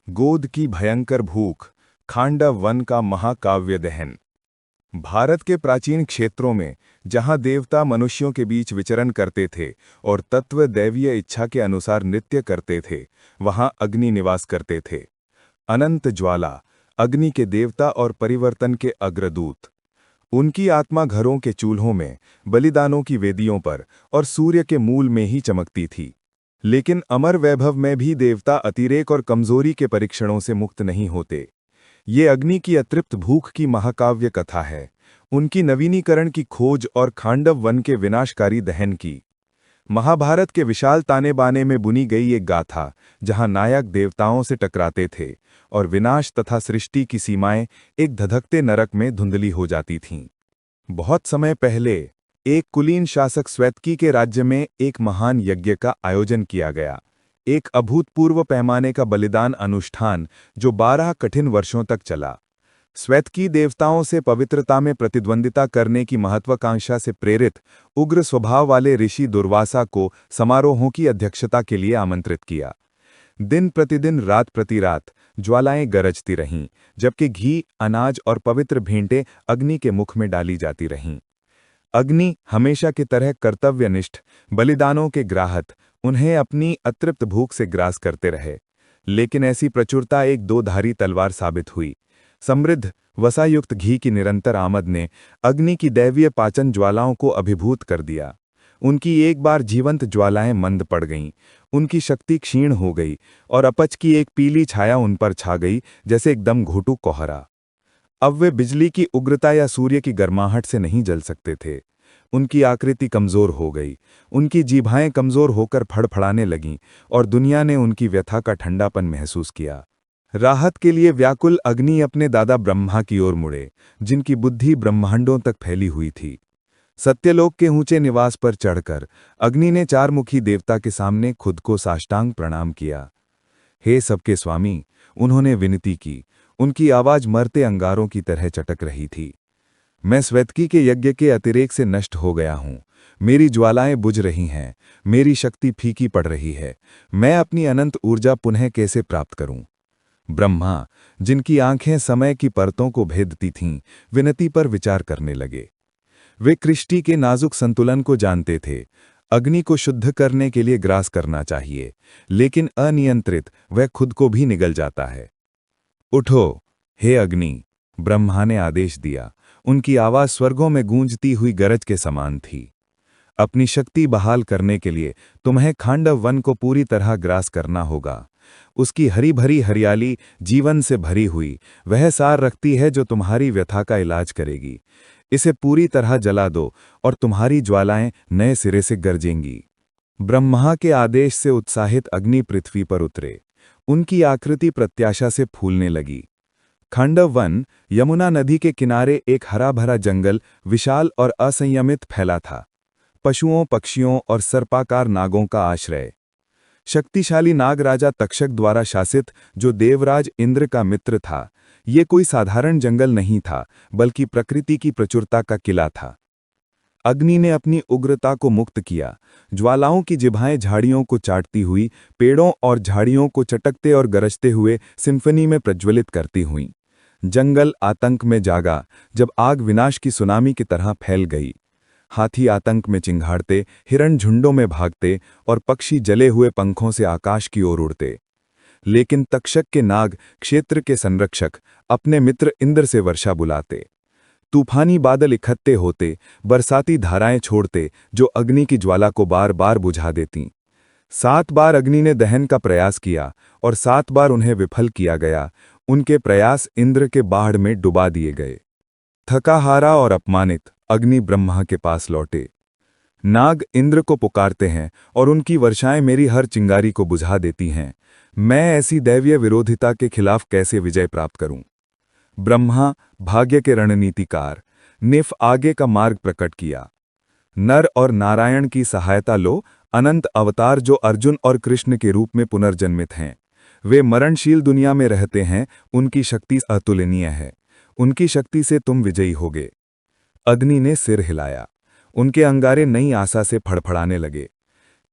गोद की भयंकर भूख, खांडव वन का महाकाव्य दहन। भारत के प्राचीन क्षेत्रों में, जहां देवता मनुष्यों के बीच विचरण करते थे और तत्व दैवीय इच्छा के अनुसार नृत्य करते थे, वहां अग्नि निवास करते थे। अनंत ज्वाला, अग्नि के देवता और परिवर्तन के अग्रदूत। उनकी आत्मा घरों के चूल्हों में, बलिदानों की वेदियों पर और सूर्य के मूल में ही चमकती थी। लेकिन अमर वैभव में भी देवता अतिरेक और कमजोरी के परीक्षणों से मुक्त नहीं होते। ये अग्नि की अतृप्त भूख की महाकाव्य कथा है, उनकी नवीनीकरण की खोज और खांडव वन के विनाशकारी दहन की। महाभारत के विशाल ताने बाने में बुनी गई एक गाथा, जहां नायक देवताओं से टकराते थे और विनाश तथा सृष्टि की सीमाएं एक धधकते नरक में धुंधली हो जाती थीं। बहुत समय पहले एक कुलीन शासक श्वेतकी के राज्य में एक महान यज्ञ का आयोजन किया गया। एक अभूतपूर्व पैमाने का बलिदान अनुष्ठान जो 12 कठिन वर्षों तक चला। श्वेतकी देवताओं से पवित्रता में प्रतिद्वंदिता करने की महत्वाकांक्षा से प्रेरित उग्र स्वभाव वाले ऋषि दुर्वासा को समारोहों की अध्यक्षता के लिए आमंत्रित किया। दिन प्रतिदिन, रात प्रति रात ज्वालाएं गरजती रहीं, जबकि घी, अनाज और पवित्र भेंटें अग्नि के मुख में डाली जाती रहीं। अग्नि हमेशा की तरह कर्तव्यनिष्ठ, बलिदानों के ग्राहक, उन्हें अपनी अतृप्त भूख से ग्रास करते रहे। लेकिन ऐसी प्रचुरता एक दो-धारी तलवार साबित हुई। समृद्ध, वसायुक्त घी की निरंतर आमद ने अग्नि की दैवीय पाचन ज्वालाओं को अभिभूत कर दिया। उनकी एक बार जीवंत ज्वालाएं मंद पड़ गईं, उनकी शक्ति क्षीण हो गई और अपच की एक पीली छाया उन पर छा गई, जैसे एकदम घोटू कोहरा। अब वे बिजली की उग्रता या सूर्य की गर्माहट से नहीं जल सकते थे। उनकी आकृति कमजोर हो गई, उनकी जीभाएं कमजोर होकर फड़फड़ाने लगीं और दुनिया ने उनकी व्यथा का ठंडापन महसूस किया। राहत के लिए व्याकुल अग्नि अपने दादा ब्रह्मा की ओर मुड़े, जिनकी बुद्धि ब्रह्मांडों तक फैली हुई थी। सत्यलोक के ऊंचे निवास पर चढ़कर अग्नि ने चारमुखी देवता के सामने खुद को साष्टांग प्रणाम किया। हे सबके स्वामी, उन्होंने विनती की। उनकी आवाज मरते अंगारों की तरह चटक रही थी। मैं श्वेतकी के यज्ञ के अतिरेक से नष्ट हो गया हूं। मेरी ज्वालाएं बुझ रही हैं, मेरी शक्ति फीकी पड़ रही है। मैं अपनी अनंत ऊर्जा पुनः कैसे प्राप्त करूं? ब्रह्मा, जिनकी आंखें समय की परतों को भेदती थीं, विनती पर विचार करने लगे। वे कृष्टि के नाजुक संतुलन को जानते थे। अग्नि को शुद्ध करने के लिए ग्रास करना चाहिए, लेकिन अनियंत्रित वह खुद को भी निगल जाता है। उठो, हे अग्नि, ब्रह्मा ने आदेश दिया। उनकी आवाज स्वर्गों में गूंजती हुई गरज के समान थी। अपनी शक्ति बहाल करने के लिए तुम्हें खांडव वन को पूरी तरह ग्रास करना होगा। उसकी हरी भरी हरियाली जीवन से भरी हुई वह सार रखती है जो तुम्हारी व्यथा का इलाज करेगी। इसे पूरी तरह जला दो और तुम्हारी ज्वालाएं नए सिरे से गरजेंगी। ब्रह्मा के आदेश से उत्साहित अग्नि पृथ्वी पर उतरे। उनकी आकृति प्रत्याशा से फूलने लगी। खांडव वन यमुना नदी के किनारे एक हरा भरा जंगल विशाल और असंयमित फैला था। पशुओं, पक्षियों और सर्पाकार नागों का आश्रय। शक्तिशाली नाग राजा तक्षक द्वारा शासित, जो देवराज इंद्र का मित्र था। ये कोई साधारण जंगल नहीं था, बल्कि प्रकृति की प्रचुरता का किला था। अग्नि ने अपनी उग्रता को मुक्त किया। ज्वालाओं की जिभाएं झाड़ियों को चाटती हुई, पेड़ों और झाड़ियों को चटकते और गरजते हुए सिम्फनी में प्रज्वलित करती हुईं। जंगल आतंक में जागा जब आग विनाश की सुनामी की तरह फैल गई। हाथी आतंक में चिंघाड़ते, हिरण झुंडों में भागते और पक्षी जले हुए पंखों से आकाश की ओर उड़ते। लेकिन तक्षक के नाग, क्षेत्र के संरक्षक, अपने मित्र इंद्र से वर्षा बुलाते। तूफानी बादल इकट्ठे होते, बरसाती धाराएं छोड़ते, जो अग्नि की ज्वाला को बार बार बुझा देतीं। 7 बार अग्नि ने दहन का प्रयास किया और 7 बार उन्हें विफल किया गया। उनके प्रयास इंद्र के बाढ़ में डुबा दिए गए। थका हारा और अपमानित अग्नि ब्रह्मा के पास लौटे। नाग इंद्र को पुकारते हैं और उनकी वर्षाएं मेरी हर चिंगारी को बुझा देती हैं। मैं ऐसी दैवीय विरोधिता के खिलाफ कैसे विजय प्राप्त करूं? ब्रह्मा, भाग्य के रणनीतिकार, ने आगे का मार्ग प्रकट किया। नर और नारायण की सहायता लो, अनंत अवतार जो अर्जुन और कृष्ण के रूप में पुनर्जन्मित हैं। वे मरणशील दुनिया में रहते हैं, उनकी शक्ति अतुलनीय है। उनकी शक्ति से तुम विजयी होगे। अग्नि ने सिर हिलाया। उनके अंगारे नई आशा से फड़फड़ाने लगे।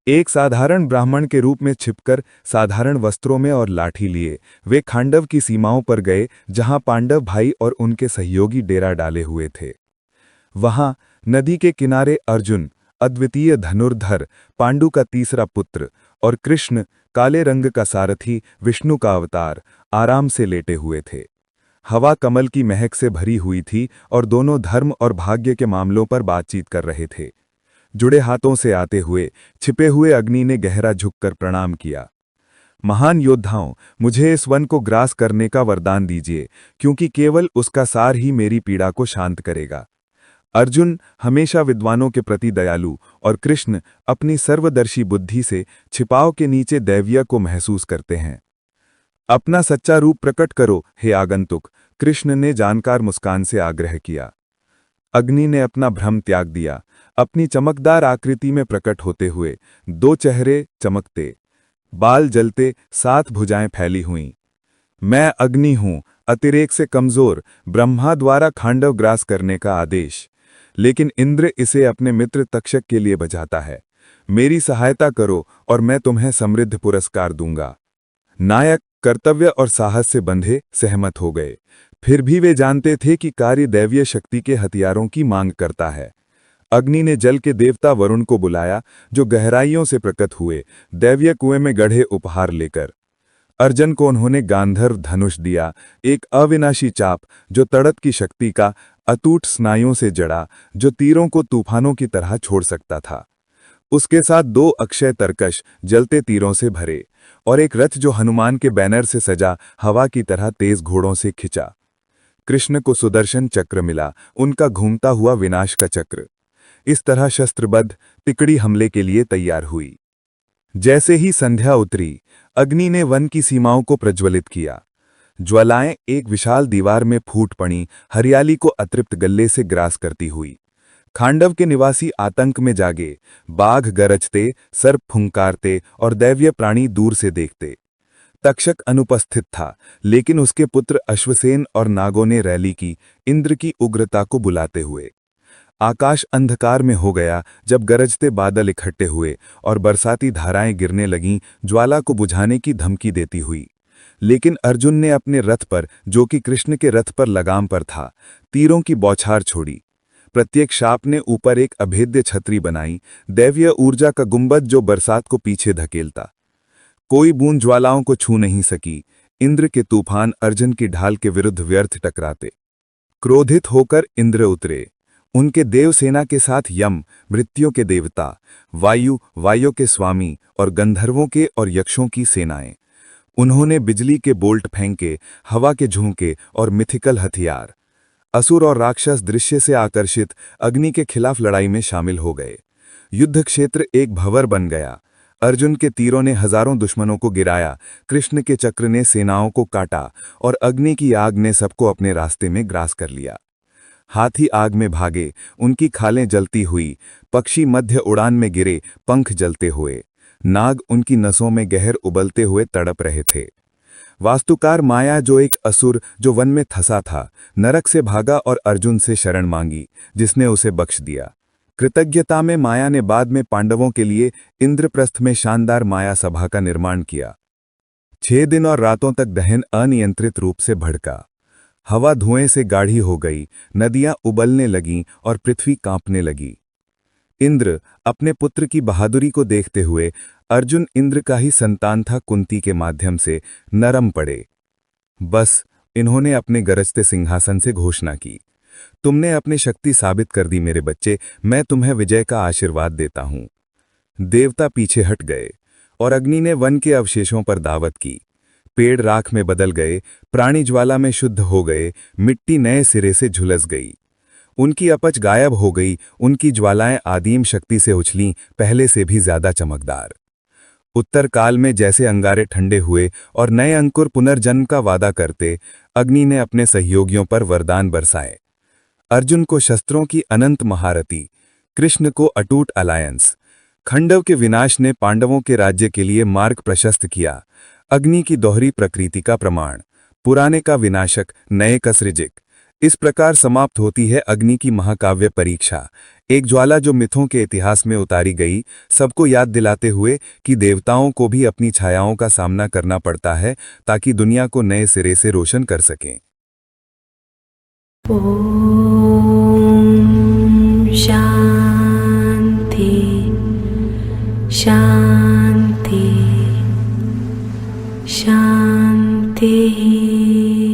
एक साधारण ब्राह्मण के रूप में छिपकर, साधारण वस्त्रों में और लाठी लिए, वे खांडव की सीमाओं पर गए जहां पांडव भाई और उनके सहयोगी डेरा डाले हुए थे। वहां नदी के किनारे अर्जुन, अद्वितीय धनुर्धर, पांडु का तीसरा पुत्र, और कृष्ण, काले रंग का सारथी, विष्णु का अवतार, आराम से लेटे हुए थे। हवा कमल की महक से भरी हुई थी और दोनों धर्म और भाग्य के मामलों पर बातचीत कर रहे थे। जुड़े हाथों से आते हुए छिपे हुए अग्नि ने गहरा झुककर प्रणाम किया। महान योद्धाओं, मुझे इस वन को ग्रास करने का वरदान दीजिए, क्योंकि केवल उसका सार ही मेरी पीड़ा को शांत करेगा। अर्जुन हमेशा विद्वानों के प्रति दयालु और कृष्ण अपनी सर्वदर्शी बुद्धि से छिपाव के नीचे दैवीय को महसूस करते हैं। अपना सच्चा रूप प्रकट करो, हे आगंतुक, कृष्ण ने जानकार मुस्कान से आग्रह किया। अग्नि ने अपना भ्रम त्याग दिया, अपनी चमकदार आकृति में प्रकट होते हुए, दो चेहरे चमकते, बाल जलते, सात भुजाएं फैली हुईं। मैं अग्नि हूं, अतिरेक से कमजोर, ब्रह्मा द्वारा खांडव ग्रास करने का आदेश, लेकिन इंद्र इसे अपने मित्र तक्षक के लिए बजाता है। मेरी सहायता करो और मैं तुम्हें समृद्ध पुरस्कार दूंगा। नायक कर्तव्य और साहस से बंधे सहमत हो गए। फिर भी वे जानते थे कि कार्य दैवीय शक्ति के हथियारों की मांग करता है। अग्नि ने जल के देवता वरुण को बुलाया, जो गहराइयों से प्रकट हुए, दैवीय कुएं में गढ़े उपहार लेकर। अर्जुन को उन्होंने गांधर्व धनुष दिया, एक अविनाशी चाप जो तड़प की शक्ति का अटूट स्नायुओं से जड़ा, जो तीरों को तूफानों की तरह छोड़ सकता था। उसके साथ दो अक्षय तरकश जलते तीरों से भरे, और एक रथ जो हनुमान के बैनर से सजा हवा की तरह तेज घोड़ों से खिंचा। कृष्ण को सुदर्शन चक्र मिला, उनका घूमता हुआ विनाश का चक्र। इस तरह शस्त्रबद्ध तिकड़ी हमले के लिए तैयार हुई। जैसे ही संध्या उतरी, अग्नि ने वन की सीमाओं को प्रज्वलित किया। ज्वालाएं एक विशाल दीवार में फूट पड़ी, हरियाली को अतृप्त गल्ले से ग्रास करती हुई। खांडव के निवासी आतंक में जागे, बाघ गरजते, सर्प फुंकारते और दैवीय प्राणी दूर से देखते। तक्षक अनुपस्थित था, लेकिन उसके पुत्र अश्वसेन और नागों ने रैली की, इंद्र की उग्रता को बुलाते हुए। आकाश अंधकार में हो गया जब गरजते बादल इकट्ठे हुए और बरसाती धाराएं गिरने लगीं, ज्वाला को बुझाने की धमकी देती हुई। लेकिन अर्जुन ने अपने रथ पर, जो कि कृष्ण के रथ पर लगाम पर था, तीरों की बौछार छोड़ी। प्रत्येक शाप ने ऊपर एक अभेद्य छतरी बनाई, दैवीय ऊर्जा का गुंबद जो बरसात को पीछे धकेलता। कोई बूंद ज्वालाओं को छू नहीं सकी। इंद्र के तूफान अर्जुन की ढाल के विरुद्ध व्यर्थ टकराते। क्रोधित होकर इंद्र उतरे। उनके देवसेना के साथ यम, मृत्युओं के देवता, वायु के स्वामी और गंधर्वों के और यक्षों की सेनाएं। उन्होंने बिजली के बोल्ट फेंके, हवा के झोंके और मिथिकल हथियार। असुर और राक्षस दृश्य से आकर्षित अग्नि के खिलाफ लड़ाई में शामिल हो गए। युद्ध क्षेत्र एक भंवर बन गया। अर्जुन के तीरों ने हजारों दुश्मनों को गिराया, कृष्ण के चक्र ने सेनाओं को काटा और अग्नि की आग ने सबको अपने रास्ते में ग्रास कर लिया। हाथी आग में भागे, उनकी खालें जलती हुई, पक्षी मध्य उड़ान में गिरे, पंख जलते हुए, नाग उनकी नसों में गहर उबलते हुए तड़प रहे थे। वास्तुकार माया, जो एक असुर जो वन में फंसा था, नरक से भागा और अर्जुन से शरण मांगी, जिसने उसे बख्श दिया। कृतज्ञता में माया ने बाद में पांडवों के लिए इंद्रप्रस्थ में शानदार माया सभा का निर्माण किया। 6 दिन और रातों तक दहन अनियंत्रित रूप से भड़का। हवा धुएं से गाढ़ी हो गई, नदियां उबलने लगीं और पृथ्वी कांपने लगी। इंद्र अपने पुत्र की बहादुरी को देखते हुए, अर्जुन इंद्र का ही संतान था, कुंती के माध्यम से नरम पड़े। बस इन्होंने अपने गरजते सिंहासन से घोषणा की, तुमने अपनी शक्ति साबित कर दी मेरे बच्चे, मैं तुम्हें विजय का आशीर्वाद देता हूं। देवता पीछे हट गए और अग्नि ने वन के अवशेषों पर दावत की। पेड़ राख में बदल गए, प्राणी ज्वाला में शुद्ध हो गए, मिट्टी नए सिरे से झुलस गई। उनकी अपच गायब हो गई, उनकी ज्वालाएं आदिम शक्ति से उछलीं, पहले से भी ज्यादा चमकदार। उत्तर काल में जैसे अंगारे ठंडे हुए और नए अंकुर पुनर्जन्म का वादा करते, अग्नि ने अपने सहयोगियों पर वरदान बरसाए। अर्जुन को शस्त्रों की अनंत महारथी, कृष्ण को अटूट अलायंस। खंडव के विनाश ने पांडवों के राज्य के लिए मार्ग प्रशस्त किया। अग्नि की दोहरी प्रकृति का प्रमाण, पुराने का विनाशक, नए का सृजक। इस प्रकार समाप्त होती है अग्नि की महाकाव्य परीक्षा, एक ज्वाला जो मिथों के इतिहास में उतारी गई, सबको याद दिलाते हुए कि देवताओं को भी अपनी छायाओं का सामना करना पड़ता है ताकि दुनिया को नए सिरे से रोशन कर सकें। ओम शांति शांति शांति।